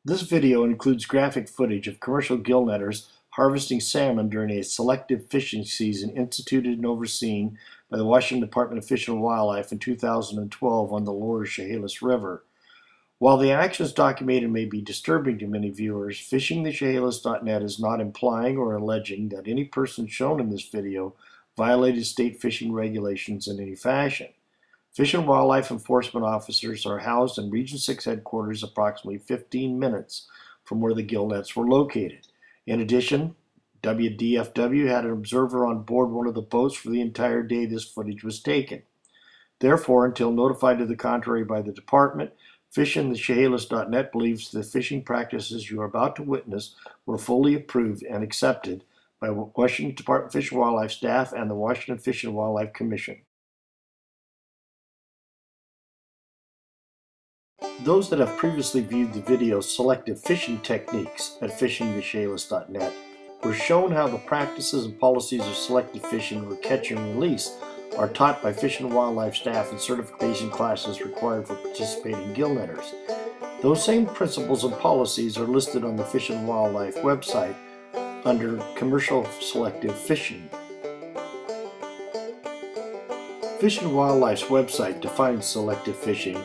This video includes graphic footage of commercial gill netters harvesting salmon during a selective fishing season instituted and overseen by the Washington Department of Fish and Wildlife in 2012 on the lower Chehalis River. While the actions documented may be disturbing to many viewers, fishingthechehalis.net is not implying or alleging that any person shown in this video violated state fishing regulations in any fashion. Fish and Wildlife Enforcement officers are housed in Region 6 headquarters approximately 15 minutes from where the gill nets were located. In addition, WDFW had an observer on board one of the boats for the entire day this footage was taken. Therefore, until notified to the contrary by the department, fishingthechehalis.net believes the fishing practices you are about to witness were fully approved and accepted by Washington Department of Fish and Wildlife staff and the Washington Fish and Wildlife Commission. Those that have previously viewed the video Selective Fishing Techniques at fishingthechehalis.net were shown how the practices and policies of selective fishing or catch and release are taught by Fish and Wildlife staff in certification classes required for participating gill netters. Those same principles and policies are listed on the Fish and Wildlife website under Commercial Selective Fishing. Fish and Wildlife's website defines selective fishing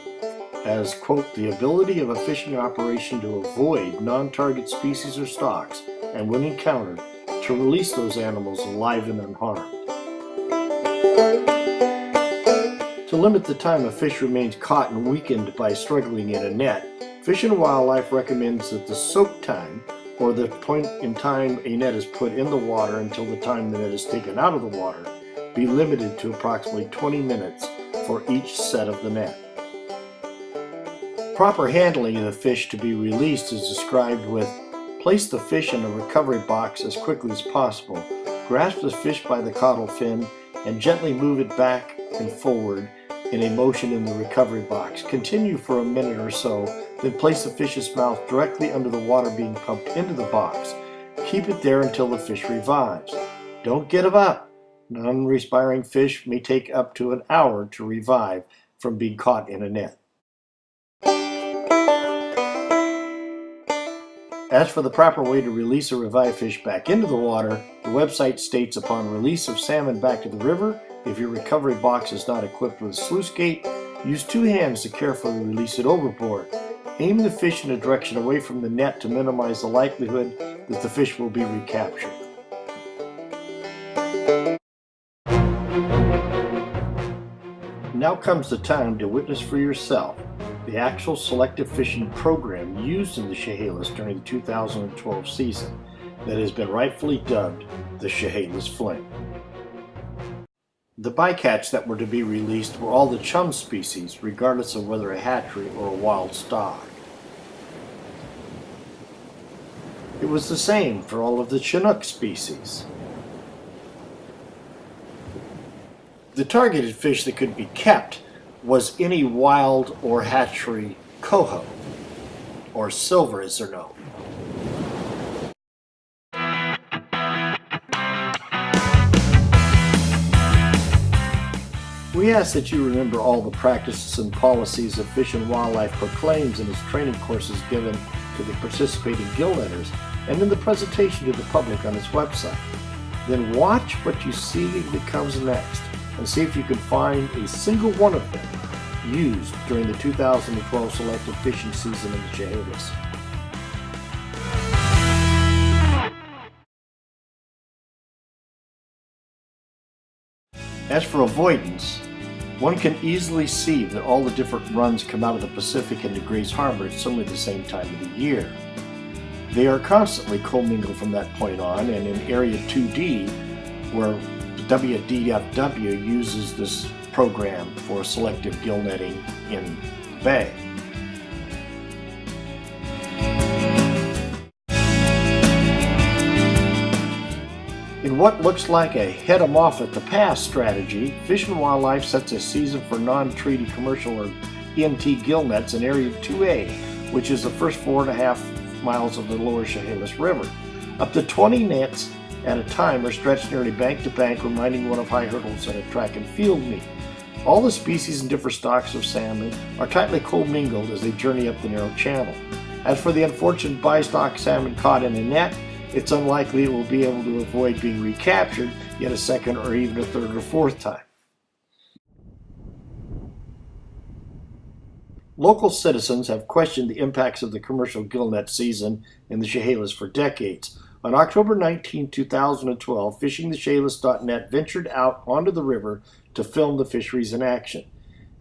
as, quote, the ability of a fishing operation to avoid non-target species or stocks, and when encountered, to release those animals alive and unharmed. To limit the time a fish remains caught and weakened by struggling in a net, Fish and Wildlife recommends that the soak time, or the point in time a net is put in the water until the time the net is taken out of the water, be limited to approximately 20 minutes for each set of the net. Proper handling of the fish to be released is described with: place the fish in a recovery box as quickly as possible, grasp the fish by the caudal fin, and gently move it back and forward in a motion in the recovery box. Continue for a minute or so, then place the fish's mouth directly under the water being pumped into the box. Keep it there until the fish revives. Don't get it up. Non-respiring fish may take up to an hour to revive from being caught in a net. As for the proper way to release a revived fish back into the water, the website states upon release of salmon back to the river, if your recovery box is not equipped with a sluice gate, use two hands to carefully release it overboard. Aim the fish in a direction away from the net to minimize the likelihood that the fish will be recaptured. Now comes the time to witness for yourself the actual selective fishing program used in the Chehalis during the 2012 season that has been rightfully dubbed the ChehalisFling. The bycatch that were to be released were all the chum species, regardless of whether a hatchery or a wild stock. It was the same for all of the Chinook species. The targeted fish that could be kept was any wild or hatchery coho, or silver as they're known. We ask that you remember all the practices and policies that Fish and Wildlife proclaims in its training courses given to the participating gill netters and in the presentation to the public on its website. Then watch what you see that comes next and see if you can find a single one of them used during the 2012 selective fishing season in the Chehalis. As for avoidance, one can easily see that all the different runs come out of the Pacific into Grays Harbor at somewhere the same time of the year. They are constantly commingled from that point on, and in Area 2D, where the WDFW uses this program for selective gill netting in the bay. In what looks like a head 'em off at the pass strategy, Fish and Wildlife sets a season for non-treaty commercial or EMT gill nets in Area 2A, which is the first 4.5 miles of the lower Chehalis River. Up to 20 nets at a time are stretched nearly bank to bank, reminding one of high hurdles at a track and field meet. All the species and different stocks of salmon are tightly commingled as they journey up the narrow channel. As for the unfortunate bystock salmon caught in a net, it's unlikely it will be able to avoid being recaptured yet a second or even a third or fourth time. Local citizens have questioned the impacts of the commercial gillnet season in the Chehalis for decades. On October 19, 2012, FishingTheChehalis.net ventured out onto the river to film the fisheries in action.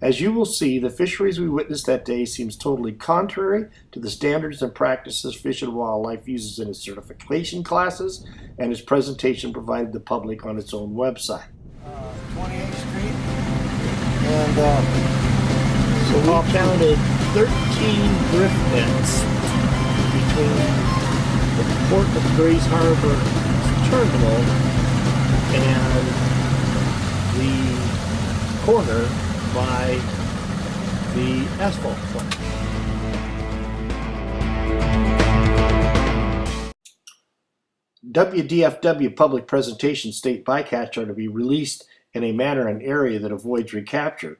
As you will see, the fisheries we witnessed that day seems totally contrary to the standards and practices Fish and Wildlife uses in its certification classes and its presentation provided the public on its own website. 28th Street, and so we counted 13 drift nets between the Port of Grays Harbor terminal and the corner by the asphalt plant. WDFW public presentation state bycatch are to be released in a manner and area that avoids recapture.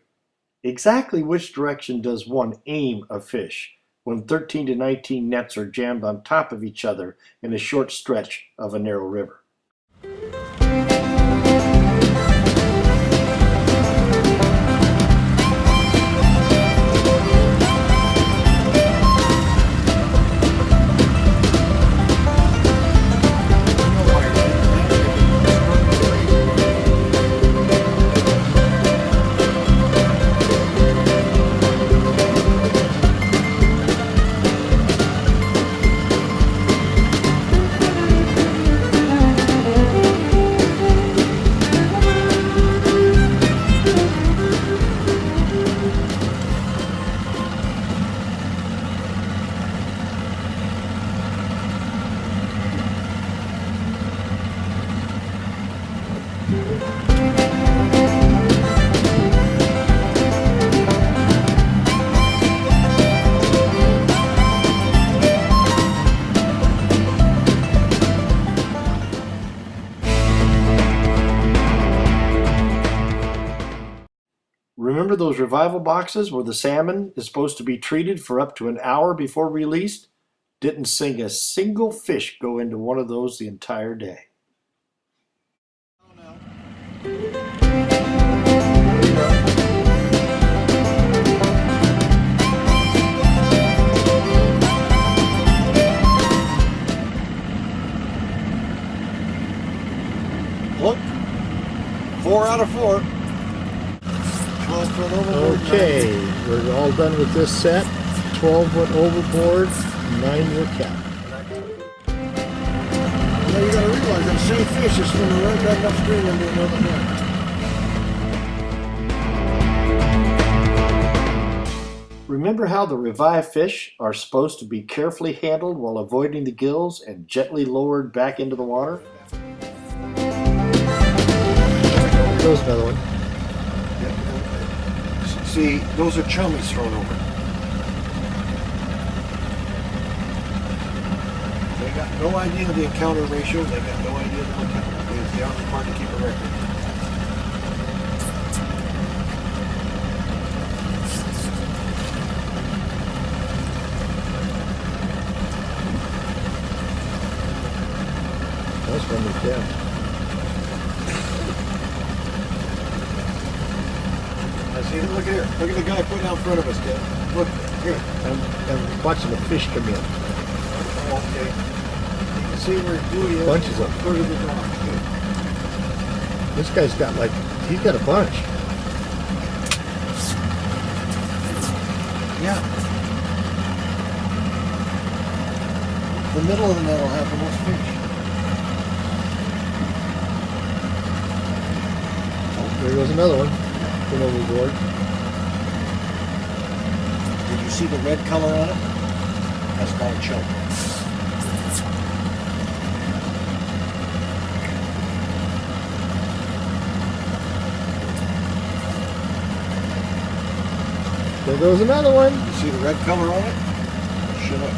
Exactly which direction does one aim a fish when 13 to 19 nets are jammed on top of each other in a short stretch of a narrow river? Remember those revival boxes where the salmon is supposed to be treated for up to an hour before released? Didn't sing a single fish go into one of those the entire day. look, 4 out of 4. Okay, we're all done with this set. 12 went overboard, 9 were capped. Now you gotta realize that same fish is swimming right back upstream into another net. Remember how the revived fish are supposed to be carefully handled while avoiding the gills and gently lowered back into the water? There's another one. See, those are chummies thrown over. They got no idea of the encounter ratio. They got no idea of the encounter. It's the outfit part to keep a record. That's one we kept. See, look at here. Look at the guy putting out in front of us, Ken. Look, here. I'm watching the fish come in. Okay. You can see where his buoy is. Bunches of them. Look at the dog. This guy's got like, he's got a bunch. Yeah. The middle of the net will have the most fish. Oh, there goes another one. Went overboard. Did you see the red color on it? That's called a choke. There goes another one. You see the red color on it? Shut up.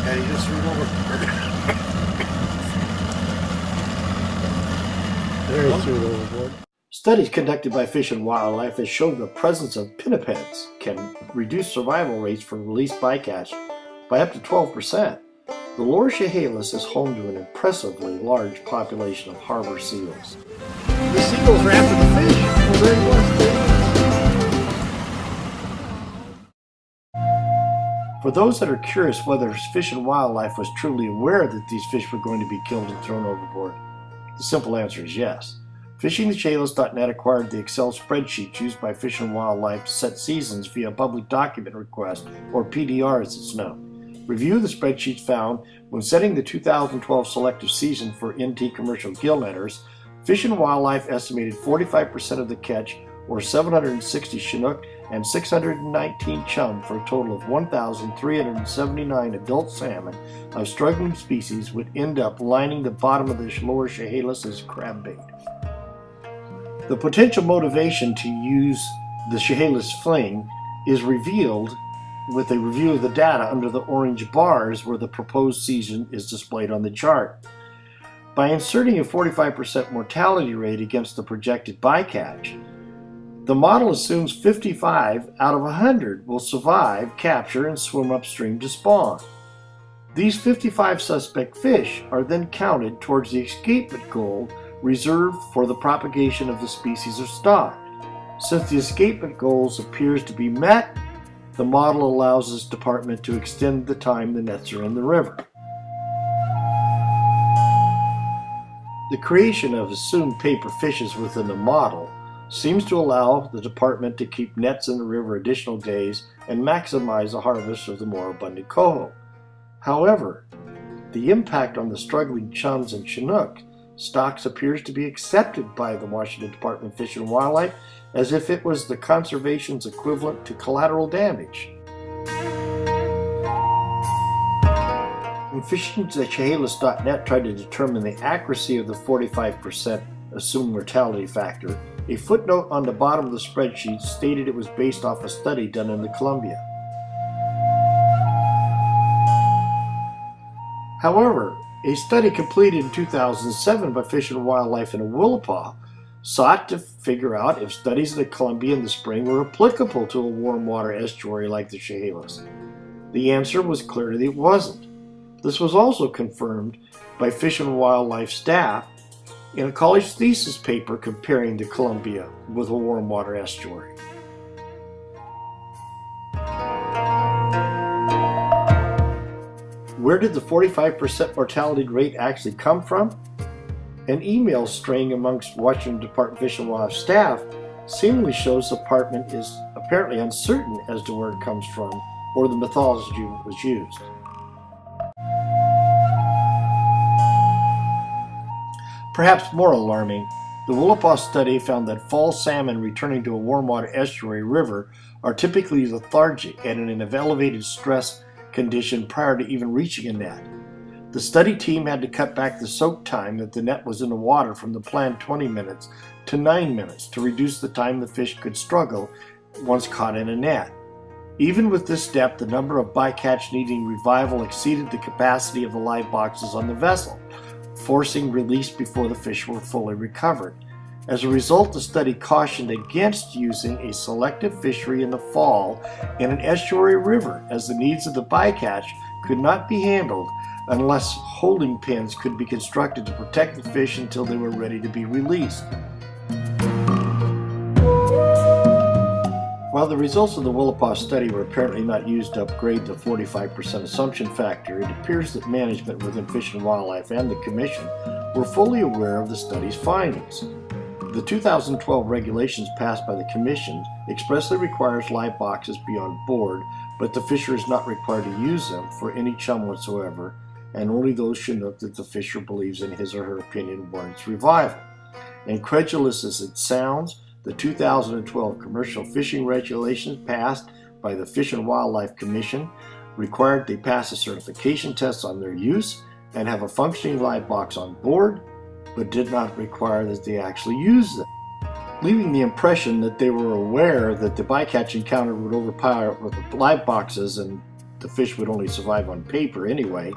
And he just threw it over. There he threw it overboard. Studies conducted by Fish and Wildlife have shown the presence of pinnipeds can reduce survival rates for released bycatch by up to 12%. The lower Chehalis is home to an impressively large population of harbor seals. The seagulls are after the fish. Well, there he was. For those that are curious whether Fish and Wildlife was truly aware that these fish were going to be killed and thrown overboard, the simple answer is yes. FishingTheChehalis.net acquired the Excel spreadsheet used by Fish and Wildlife to set seasons via public document request, or PDR as it's known. Review of the spreadsheet found when setting the 2012 selective season for NT commercial gill netters, Fish and Wildlife estimated 45% of the catch, or 760 Chinook and 619 chum, for a total of 1,379 adult salmon of struggling species would end up lining the bottom of the lower Chehalis as crab bait. The potential motivation to use the ChehalisFling is revealed with a review of the data under the orange bars where the proposed season is displayed on the chart. By inserting a 45% mortality rate against the projected bycatch, the model assumes 55 out of 100 will survive capture and swim upstream to spawn. These 55 suspect fish are then counted towards the escapement goal reserved for the propagation of the species or stock. Since the escapement goals appears to be met, the model allows this department to extend the time the nets are in the river. The creation of assumed paper fishes within the model seems to allow the department to keep nets in the river additional days and maximize the harvest of the more abundant coho. However, the impact on the struggling chums and Chinook stocks appears to be accepted by the Washington Department of Fish and Wildlife as if it was the conservation's equivalent to collateral damage. When FishingTheChehalis.net tried to determine the accuracy of the 45% assumed mortality factor, a footnote on the bottom of the spreadsheet stated it was based off a study done in the Columbia. However, a study completed in 2007 by Fish and Wildlife in Willapa sought to figure out if studies in the Columbia in the spring were applicable to a warm water estuary like the Chehalis. The answer was clear that it wasn't. This was also confirmed by Fish and Wildlife staff in a college thesis paper comparing the Columbia with a warm water estuary. Where did the 45% mortality rate actually come from? An email string amongst Washington Department of Fish and Wildlife staff seemingly shows the department is apparently uncertain as to where it comes from or the methodology was used. Perhaps more alarming, the Willapa study found that fall salmon returning to a warm water estuary river are typically lethargic and in an elevated stress condition prior to even reaching a net. The study team had to cut back the soak time that the net was in the water from the planned 20 minutes to 9 minutes to reduce the time the fish could struggle once caught in a net. Even with this step, the number of bycatch needing revival exceeded the capacity of the live boxes on the vessel, forcing release before the fish were fully recovered. As a result, the study cautioned against using a selective fishery in the fall in an estuary river, as the needs of the bycatch could not be handled unless holding pens could be constructed to protect the fish until they were ready to be released. While the results of the Willapa study were apparently not used to upgrade the 45% assumption factor, it appears that management within Fish and Wildlife and the Commission were fully aware of the study's findings. The 2012 regulations passed by the Commission expressly requires live boxes be on board, but the fisher is not required to use them for any chum whatsoever, and only those Chinook that the fisher believes in his or her opinion warrants revival. Incredulous as it sounds, the 2012 commercial fishing regulations passed by the Fish and Wildlife Commission required they pass a certification test on their use and have a functioning live box on board, but did not require that they actually use them, leaving the impression that they were aware that the bycatch encounter would overpower with the live boxes and the fish would only survive on paper anyway,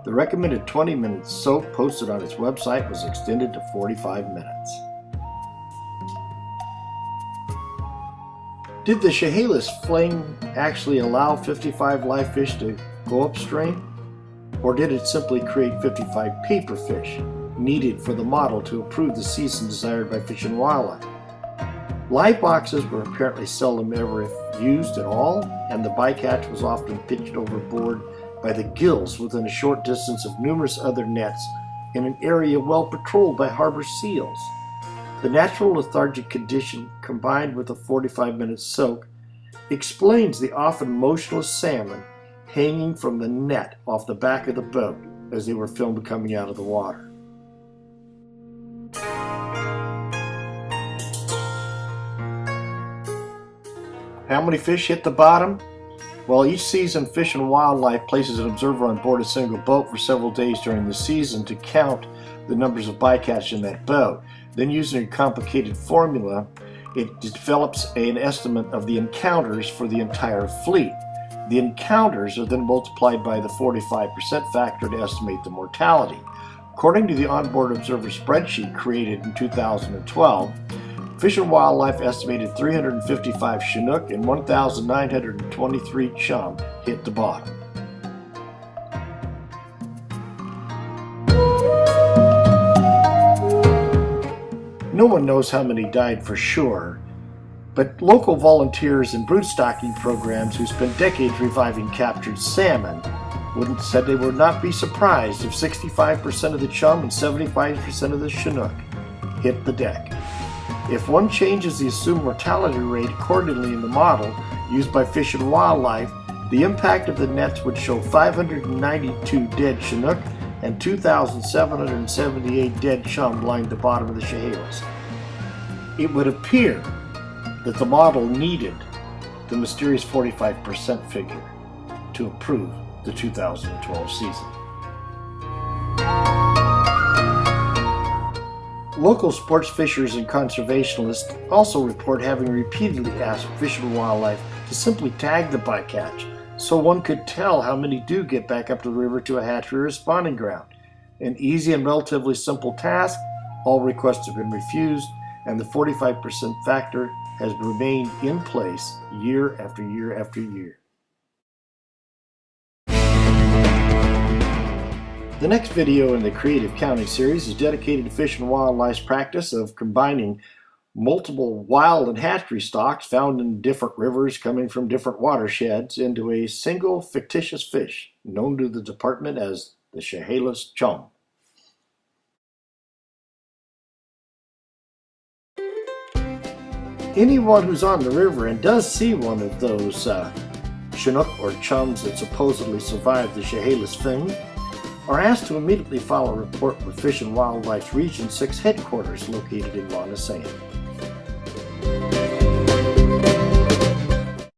the recommended 20-minute soak posted on its website was extended to 45 minutes. Did the ChehalisFling actually allow 55 live fish to go upstream? Or did it simply create 55 paper fish needed for the model to approve the season desired by Fish and Wildlife? Live boxes were apparently seldom ever if used at all, and the bycatch was often pitched overboard by the gills within a short distance of numerous other nets in an area well patrolled by harbor seals. The natural lethargic condition combined with a 45-minute soak explains the often motionless salmon hanging from the net off the back of the boat as they were filmed coming out of the water. How many fish hit the bottom? Well, each season Fish and Wildlife places an observer on board a single boat for several days during the season to count the numbers of bycatch in that boat. Then, using a complicated formula, it develops an estimate of the encounters for the entire fleet. The encounters are then multiplied by the 45% factor to estimate the mortality. According to the onboard observer spreadsheet created in 2012, Fish and Wildlife estimated 355 Chinook and 1,923 chum hit the bottom. No one knows how many died for sure, but local volunteers and broodstocking programs who spent decades reviving captured salmon said they would not be surprised if 65% of the chum and 75% of the Chinook hit the deck. If one changes the assumed mortality rate accordingly in the model used by Fish and Wildlife, the impact of the nets would show 592 dead Chinook and 2,778 dead chum lined the bottom of the Chehalis. It would appear that the model needed the mysterious 45% figure to approve the 2012 season. Local sports fishers and conservationists also report having repeatedly asked Fish and Wildlife to simply tag the bycatch so one could tell how many do get back up to the river to a hatchery or spawning ground. An easy and relatively simple task, all requests have been refused, and the 45% factor has remained in place year after year after year. The next video in the Creative Counting series is dedicated to Fish and Wildlife's practice of combining multiple wild and hatchery stocks found in different rivers coming from different watersheds into a single fictitious fish known to the department as the Chehalis chum. Anyone who's on the river and does see one of those Chinook or chums that supposedly survived the ChehalisFling are asked to immediately file a report with Fish and Wildlife's Region 6 headquarters located in Montesano.